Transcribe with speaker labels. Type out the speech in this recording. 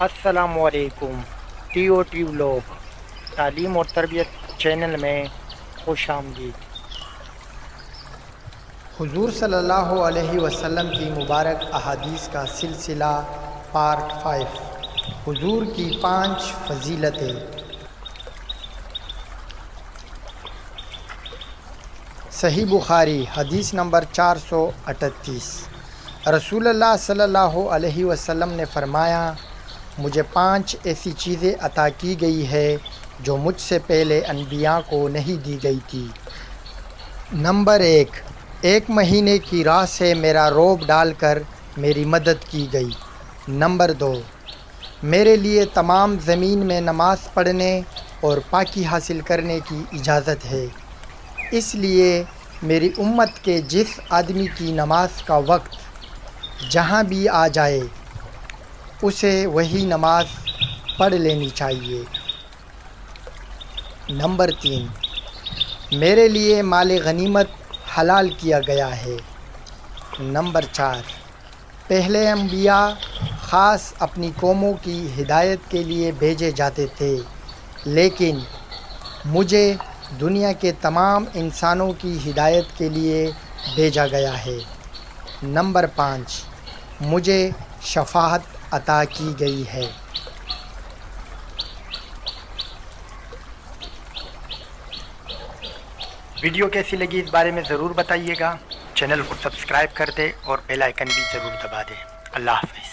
Speaker 1: السلام علیکم، T O T vlog تعلیم اور تربیت چینل میں خوش آمدید۔
Speaker 2: حضور صلی اللہ علیہ وسلم کی مبارک احادیث کا سلسلہ پارٹ 5، حضور کی 5 فضیلتیں۔ صحیح بخاری حدیث نمبر 438۔ رسول اللہ صلی اللہ علیہ وسلم نے فرمایا، مجھے 5 ایسی چیزیں عطا کی گئی ہے جو مجھ سے پہلے انبیاء کو نہیں دی گئی تھی۔ نمبر 1، 1 مہینے کی راہ سے میرا روب ڈال کر میری مدد کی گئی۔ نمبر 2، میرے لیے تمام زمین میں نماز پڑھنے اور پاکی حاصل کرنے کی اجازت ہے، اس لیے میری امت کے جس آدمی کی نماز کا وقت جہاں بھی آ جائے اسے وہی نماز پڑھ لینی چاہیے۔ نمبر 3، میرے لیے مال غنیمت حلال کیا گیا ہے۔ نمبر 4، پہلے انبیاء خاص اپنی قوموں کی ہدایت کے لیے بھیجے جاتے تھے، لیکن مجھے دنیا کے تمام انسانوں کی ہدایت کے لیے بھیجا گیا ہے۔ نمبر 5، مجھے شفاعت عطا کی گئی ہے۔
Speaker 1: ویڈیو کیسی لگی اس بارے میں ضرور بتائیے گا، چینل کو سبسکرائب کر دیں اور بیل آئیکن بھی ضرور دبا دیں۔ اللہ حافظ۔